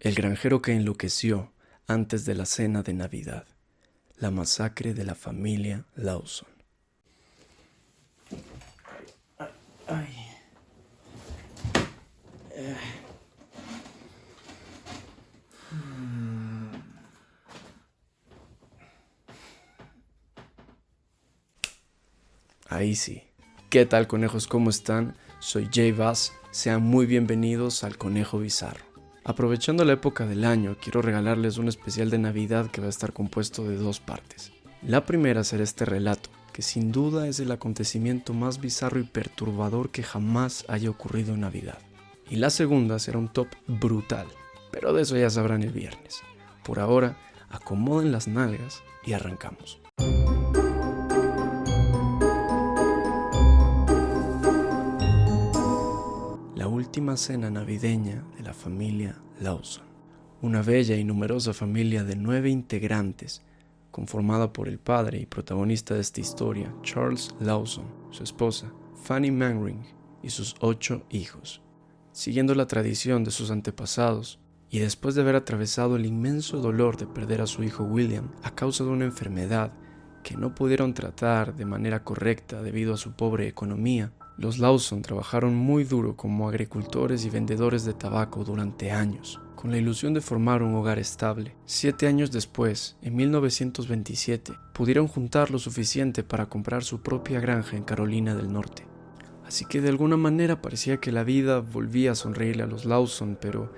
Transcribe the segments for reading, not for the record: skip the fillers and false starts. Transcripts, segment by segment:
El granjero que enloqueció antes de la cena de Navidad. La masacre de la familia Lawson. Ahí sí. ¿Qué tal, conejos? ¿Cómo están? Soy Jay Bass. Sean muy bienvenidos al Conejo Bizarro. Aprovechando la época del año, quiero regalarles un especial de Navidad que va a estar compuesto de 2 partes. La primera será este relato, que sin duda es el acontecimiento más bizarro y perturbador que jamás haya ocurrido en Navidad. Y la segunda será un top brutal, pero de eso ya sabrán el viernes. Por ahora, acomoden las nalgas y arrancamos. La última cena navideña de la familia Lawson. Una bella y numerosa familia de 9 integrantes, conformada por el padre y protagonista de esta historia, Charles Lawson, su esposa, Fanny Manring, y sus 8 hijos. Siguiendo la tradición de sus antepasados, y después de haber atravesado el inmenso dolor de perder a su hijo William a causa de una enfermedad que no pudieron tratar de manera correcta debido a su pobre economía, los Lawson trabajaron muy duro como agricultores y vendedores de tabaco durante años, con la ilusión de formar un hogar estable. 7 años después, en 1927, pudieron juntar lo suficiente para comprar su propia granja en Carolina del Norte. Así que de alguna manera parecía que la vida volvía a sonreírle a los Lawson, pero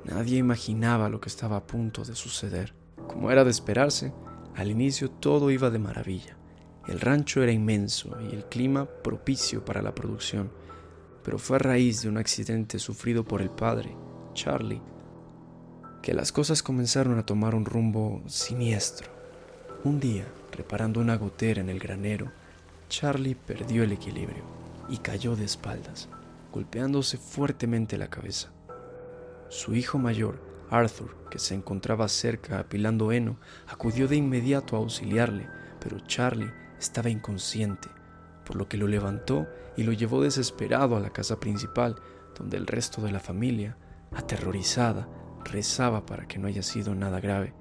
nadie imaginaba lo que estaba a punto de suceder. Como era de esperarse, al inicio todo iba de maravilla. El rancho era inmenso y el clima propicio para la producción, pero fue a raíz de un accidente sufrido por el padre, Charlie, que las cosas comenzaron a tomar un rumbo siniestro. Un día, reparando una gotera en el granero, Charlie perdió el equilibrio y cayó de espaldas, golpeándose fuertemente la cabeza. Su hijo mayor, Arthur, que se encontraba cerca apilando heno, acudió de inmediato a auxiliarle, pero Charlie estaba inconsciente, por lo que lo levantó y lo llevó desesperado a la casa principal, donde el resto de la familia, aterrorizada, rezaba para que no haya sido nada grave,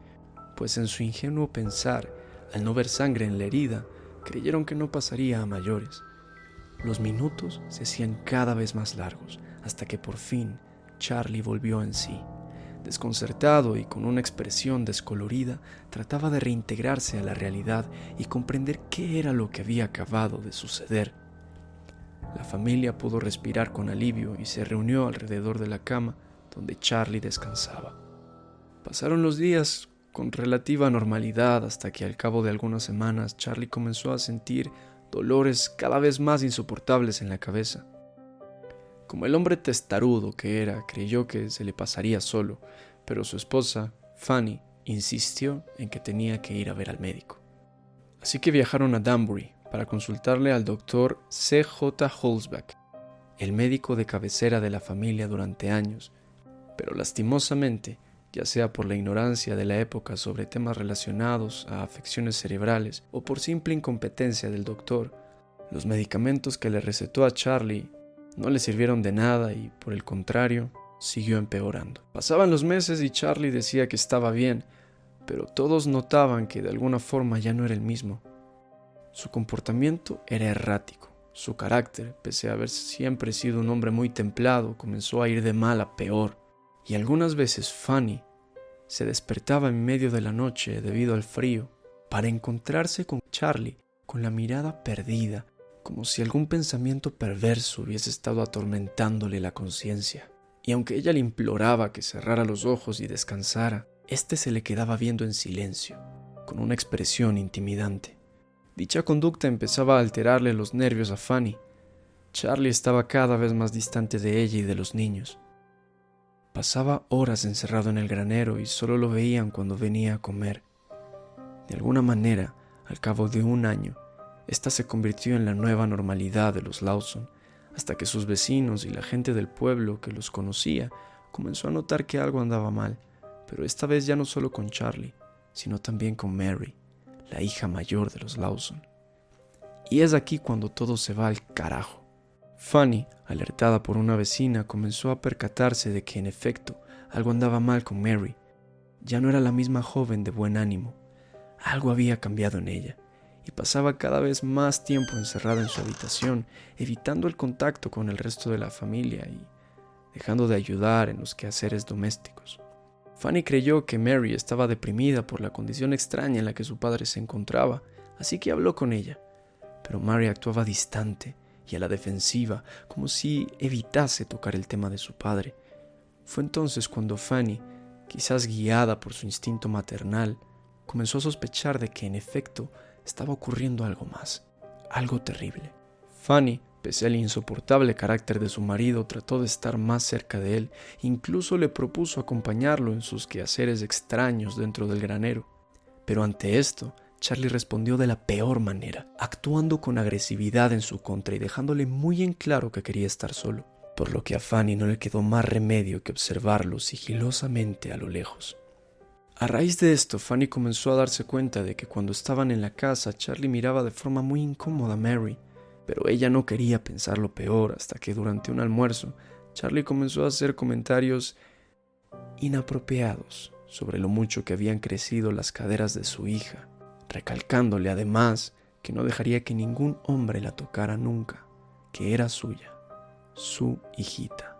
pues en su ingenuo pensar, al no ver sangre en la herida, creyeron que no pasaría a mayores. Los minutos se hacían cada vez más largos, hasta que por fin Charlie volvió en sí. Desconcertado y con una expresión descolorida, trataba de reintegrarse a la realidad y comprender qué era lo que había acabado de suceder. La familia pudo respirar con alivio y se reunió alrededor de la cama donde Charlie descansaba. Pasaron los días con relativa normalidad hasta que al cabo de algunas semanas Charlie comenzó a sentir dolores cada vez más insoportables en la cabeza. Como el hombre testarudo que era, creyó que se le pasaría solo, pero su esposa, Fanny, insistió en que tenía que ir a ver al médico. Así que viajaron a Danbury para consultarle al doctor C.J. Holzbach, el médico de cabecera de la familia durante años, pero lastimosamente, ya sea por la ignorancia de la época sobre temas relacionados a afecciones cerebrales o por simple incompetencia del doctor, los medicamentos que le recetó a Charlie no le sirvieron de nada y, por el contrario, siguió empeorando. Pasaban los meses y Charlie decía que estaba bien, pero todos notaban que de alguna forma ya no era el mismo. Su comportamiento era errático. Su carácter, pese a haber siempre sido un hombre muy templado, comenzó a ir de mal a peor. Y algunas veces Fanny se despertaba en medio de la noche debido al frío para encontrarse con Charlie con la mirada perdida, como si algún pensamiento perverso hubiese estado atormentándole la conciencia. Y aunque ella le imploraba que cerrara los ojos y descansara, éste se le quedaba viendo en silencio, con una expresión intimidante. Dicha conducta empezaba a alterarle los nervios a Fanny. Charlie estaba cada vez más distante de ella y de los niños. Pasaba horas encerrado en el granero y solo lo veían cuando venía a comer. De alguna manera, al cabo de 1 año, esta se convirtió en la nueva normalidad de los Lawson, hasta que sus vecinos y la gente del pueblo que los conocía comenzó a notar que algo andaba mal, pero esta vez ya no solo con Charlie, sino también con Mary, la hija mayor de los Lawson. Y es aquí cuando todo se va al carajo. Fanny, alertada por una vecina, comenzó a percatarse de que, en efecto, Algo andaba mal con Mary. Ya no era la misma joven de buen ánimo. Algo había cambiado en ella, y pasaba cada vez más tiempo encerrada en su habitación, evitando el contacto con el resto de la familia y dejando de ayudar en los quehaceres domésticos. Fanny creyó que Mary estaba deprimida por la condición extraña en la que su padre se encontraba, así que habló con ella. Pero Mary actuaba distante y a la defensiva, como si evitase tocar el tema de su padre. Fue entonces cuando Fanny, quizás guiada por su instinto maternal, comenzó a sospechar de que en efecto estaba ocurriendo algo más, algo terrible. Fanny, pese al insoportable carácter de su marido, trató de estar más cerca de él, incluso le propuso acompañarlo en sus quehaceres extraños dentro del granero. Pero ante esto, Charlie respondió de la peor manera, actuando con agresividad en su contra y dejándole muy en claro que quería estar solo, por lo que a Fanny no le quedó más remedio que observarlo sigilosamente a lo lejos. A raíz de esto, Fanny comenzó a darse cuenta de que cuando estaban en la casa, Charlie miraba de forma muy incómoda a Mary, pero ella no quería pensar lo peor hasta que durante un almuerzo, Charlie comenzó a hacer comentarios inapropiados sobre lo mucho que habían crecido las caderas de su hija, recalcándole además que no dejaría que ningún hombre la tocara nunca, que era suya, su hijita.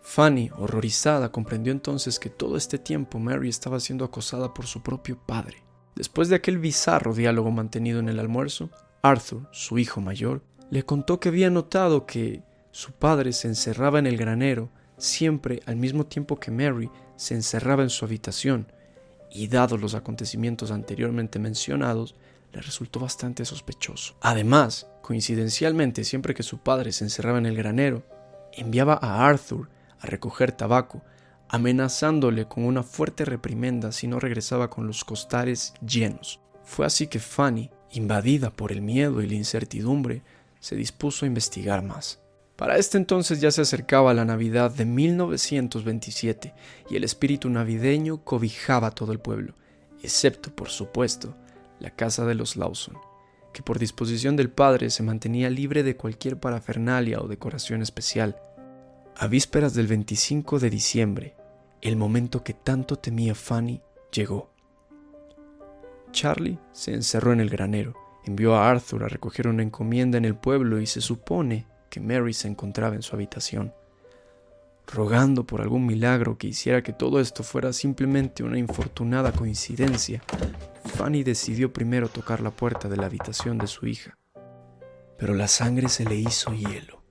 Fanny, horrorizada, comprendió entonces que todo este tiempo Mary estaba siendo acosada por su propio padre. Después de aquel bizarro diálogo mantenido en el almuerzo, Arthur, su hijo mayor, le contó que había notado que su padre se encerraba en el granero siempre al mismo tiempo que Mary se encerraba en su habitación, y dados los acontecimientos anteriormente mencionados, le resultó bastante sospechoso. Además, coincidencialmente, siempre que su padre se encerraba en el granero, enviaba a Arthur a recoger tabaco, amenazándole con una fuerte reprimenda si no regresaba con los costales llenos. Fue así que Fanny, invadida por el miedo y la incertidumbre, se dispuso a investigar más. Para este entonces ya se acercaba la Navidad de 1927 y el espíritu navideño cobijaba todo el pueblo, excepto, por supuesto, la casa de los Lawson, que por disposición del padre se mantenía libre de cualquier parafernalia o decoración especial. A vísperas del 25 de diciembre, el momento que tanto temía Fanny llegó. Charlie se encerró en el granero, envió a Arthur a recoger una encomienda en el pueblo y se supone que Mary se encontraba en su habitación. Rogando por algún milagro que hiciera que todo esto fuera simplemente una infortunada coincidencia, Fanny decidió primero tocar la puerta de la habitación de su hija. Pero la sangre se le hizo hielo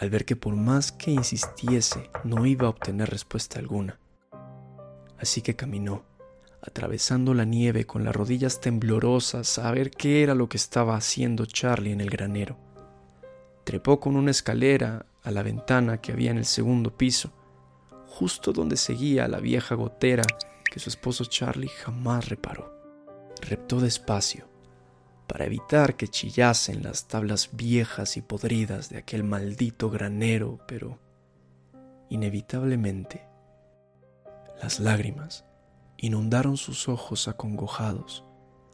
al ver que por más que insistiese no iba a obtener respuesta alguna. Así que caminó, atravesando la nieve con las rodillas temblorosas a ver qué era lo que estaba haciendo Charlie en el granero. Trepó con una escalera a la ventana que había en el segundo piso, justo donde seguía la vieja gotera que su esposo Charlie jamás reparó. Reptó despacio, para evitar que chillasen las tablas viejas y podridas de aquel maldito granero, pero inevitablemente las lágrimas inundaron sus ojos acongojados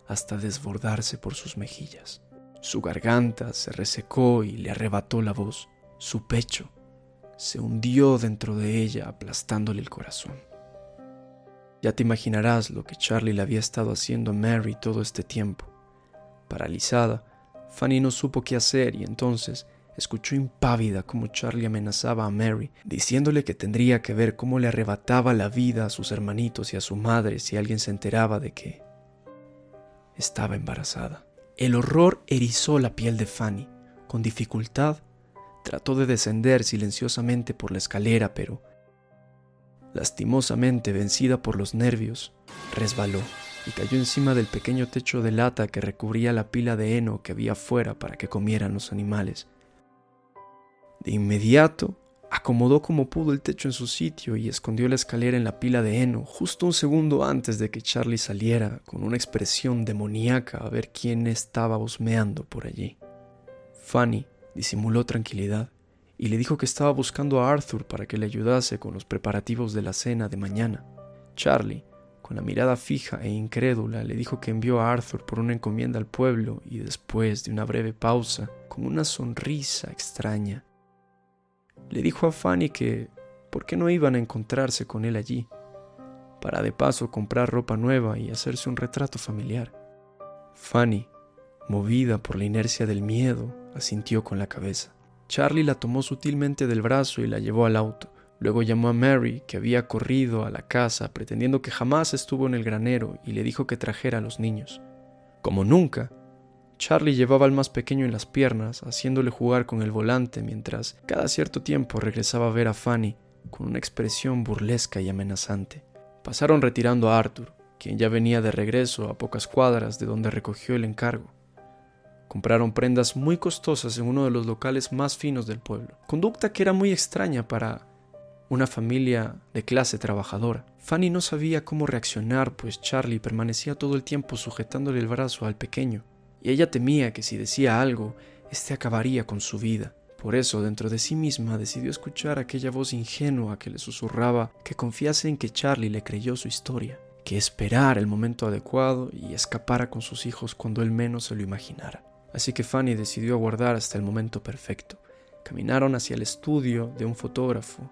hasta desbordarse por sus mejillas. Su garganta se resecó y le arrebató la voz. Su pecho se hundió dentro de ella, aplastándole el corazón. Ya te imaginarás lo que Charlie le había estado haciendo a Mary todo este tiempo. Paralizada, Fanny no supo qué hacer y entonces escuchó impávida cómo Charlie amenazaba a Mary, diciéndole que tendría que ver cómo le arrebataba la vida a sus hermanitos y a su madre si alguien se enteraba de que estaba embarazada. El horror erizó la piel de Fanny. Con dificultad, trató de descender silenciosamente por la escalera, pero, lastimosamente vencida por los nervios, resbaló y cayó encima del pequeño techo de lata que recubría la pila de heno que había fuera para que comieran los animales. De inmediato, acomodó como pudo el techo en su sitio y escondió la escalera en la pila de heno justo un segundo antes de que Charlie saliera con una expresión demoníaca a ver quién estaba husmeando por allí. Fanny disimuló tranquilidad y le dijo que estaba buscando a Arthur para que le ayudase con los preparativos de la cena de mañana. Charlie, con la mirada fija e incrédula, le dijo que envió a Arthur por una encomienda al pueblo y después de una breve pausa, con una sonrisa extraña, le dijo a Fanny que ¿por qué no iban a encontrarse con él allí? para de paso comprar ropa nueva y hacerse un retrato familiar. Fanny, movida por la inercia del miedo, asintió con la cabeza. Charlie la tomó sutilmente del brazo y la llevó al auto. Luego llamó a Mary, que había corrido a la casa pretendiendo que jamás estuvo en el granero, y le dijo que trajera a los niños. Como nunca, Charlie llevaba al más pequeño en las piernas, haciéndole jugar con el volante mientras cada cierto tiempo regresaba a ver a Fanny con una expresión burlesca y amenazante. Pasaron retirando a Arthur, quien ya venía de regreso a pocas cuadras de donde recogió el encargo. Compraron prendas muy costosas en uno de los locales más finos del pueblo, conducta que era muy extraña para una familia de clase trabajadora. Fanny no sabía cómo reaccionar, pues Charlie permanecía todo el tiempo sujetándole el brazo al pequeño, y ella temía que si decía algo, éste acabaría con su vida. Por eso, dentro de sí misma, decidió escuchar aquella voz ingenua que le susurraba que confiase en que Charlie le creyó su historia, que esperara el momento adecuado y escapara con sus hijos cuando él menos se lo imaginara. Así que Fanny decidió aguardar hasta el momento perfecto. Caminaron hacia el estudio de un fotógrafo,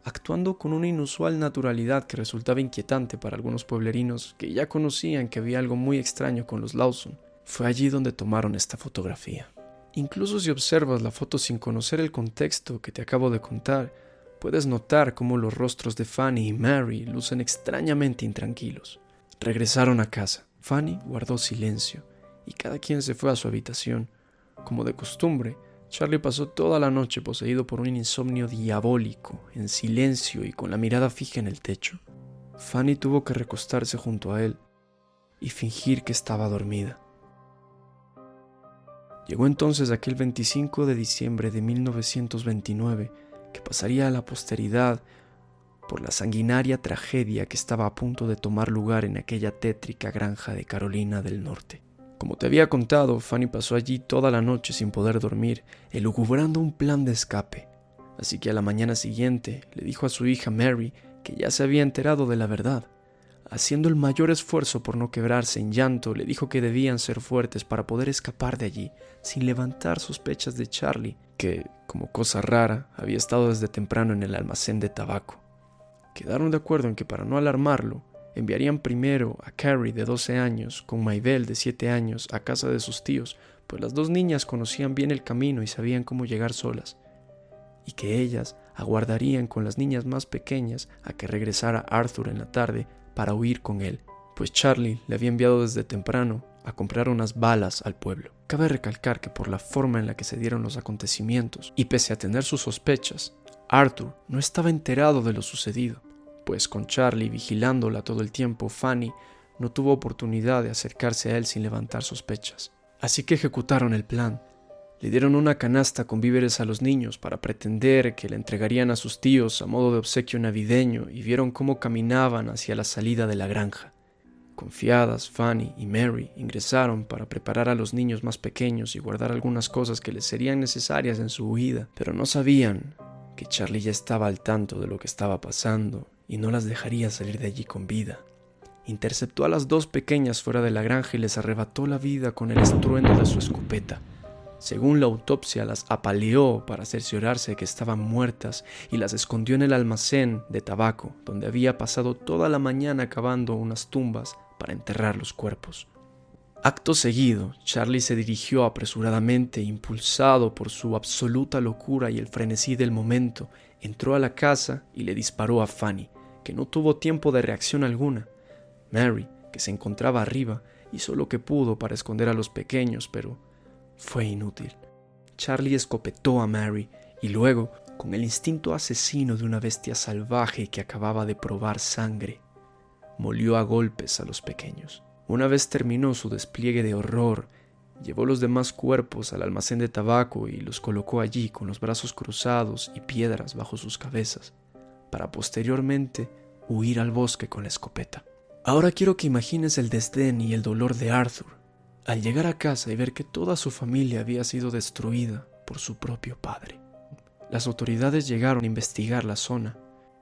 actuando con una inusual naturalidad que resultaba inquietante para algunos pueblerinos que ya conocían que había algo muy extraño con los Lawson. Fue allí donde tomaron esta fotografía. Incluso si observas la foto sin conocer el contexto que te acabo de contar, puedes notar cómo los rostros de Fanny y Mary lucen extrañamente intranquilos. Regresaron a casa. Fanny guardó silencio y cada quien se fue a su habitación. Como de costumbre, Charlie pasó toda la noche poseído por un insomnio diabólico, en silencio y con la mirada fija en el techo. Fanny tuvo que recostarse junto a él y fingir que estaba dormida. Llegó entonces aquel 25 de diciembre de 1929, que pasaría a la posteridad por la sanguinaria tragedia que estaba a punto de tomar lugar en aquella tétrica granja de Carolina del Norte. Como te había contado, Fanny pasó allí toda la noche sin poder dormir, elucubrando un plan de escape. Así que a la mañana siguiente le dijo a su hija Mary que ya se había enterado de la verdad. Haciendo el mayor esfuerzo por no quebrarse en llanto, le dijo que debían ser fuertes para poder escapar de allí, sin levantar sospechas de Charlie, que, como cosa rara, había estado desde temprano en el almacén de tabaco. Quedaron de acuerdo en que para no alarmarlo, enviarían primero a Carrie de 12 años con Maybelle de 7 años a casa de sus tíos, pues las dos niñas conocían bien el camino y sabían cómo llegar solas, y que ellas aguardarían con las niñas más pequeñas a que regresara Arthur en la tarde para huir con él, pues Charlie le había enviado desde temprano a comprar unas balas al pueblo. Cabe recalcar que por la forma en la que se dieron los acontecimientos, y pese a tener sus sospechas, Arthur no estaba enterado de lo sucedido, pues con Charlie vigilándola todo el tiempo, Fanny no tuvo oportunidad de acercarse a él sin levantar sospechas. Así que ejecutaron el plan. Le dieron una canasta con víveres a los niños para pretender que le entregarían a sus tíos a modo de obsequio navideño y vieron cómo caminaban hacia la salida de la granja. Confiadas, Fanny y Mary ingresaron para preparar a los niños más pequeños y guardar algunas cosas que les serían necesarias en su huida, pero no sabían que Charlie ya estaba al tanto de lo que estaba pasando y no las dejaría salir de allí con vida. Interceptó a las dos pequeñas fuera de la granja y les arrebató la vida con el estruendo de su escopeta. Según la autopsia, las apaleó para cerciorarse de que estaban muertas y las escondió en el almacén de tabaco, donde había pasado toda la mañana cavando unas tumbas para enterrar los cuerpos. Acto seguido, Charlie se dirigió apresuradamente, impulsado por su absoluta locura y el frenesí del momento, entró a la casa y le disparó a Fanny, que no tuvo tiempo de reacción alguna. Mary, que se encontraba arriba, hizo lo que pudo para esconder a los pequeños, pero fue inútil. Charlie escopetó a Mary y luego, con el instinto asesino de una bestia salvaje que acababa de probar sangre, molió a golpes a los pequeños. Una vez terminó su despliegue de horror, llevó los demás cuerpos al almacén de tabaco y los colocó allí con los brazos cruzados y piedras bajo sus cabezas, para posteriormente huir al bosque con la escopeta. Ahora quiero que imagines el desdén y el dolor de Arthur al llegar a casa y ver que toda su familia había sido destruida por su propio padre. Las autoridades llegaron a investigar la zona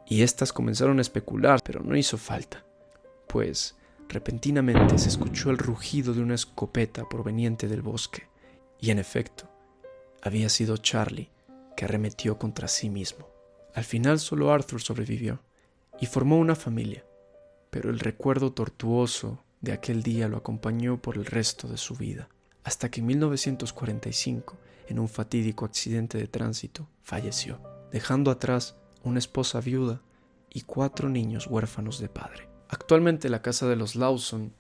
y éstas comenzaron a especular, pero no hizo falta, pues repentinamente se escuchó el rugido de una escopeta proveniente del bosque y en efecto había sido Charlie que arremetió contra sí mismo. Al final solo Arthur sobrevivió y formó una familia, pero el recuerdo tortuoso de aquel día lo acompañó por el resto de su vida, hasta que en 1945, en un fatídico accidente de tránsito, falleció, dejando atrás una esposa viuda y 4 niños huérfanos de padre. Actualmente la casa de los Lawson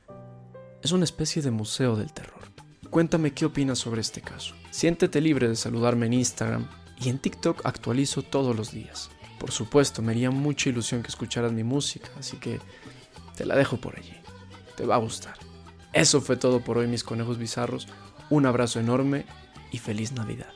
es una especie de museo del terror. Cuéntame qué opinas sobre este caso. Siéntete libre de saludarme en Instagram y en TikTok actualizo todos los días. Por supuesto, me haría mucha ilusión que escucharas mi música, así que te la dejo por allí. Te va a gustar. Eso fue todo por hoy, mis conejos bizarros. Un abrazo enorme y feliz Navidad.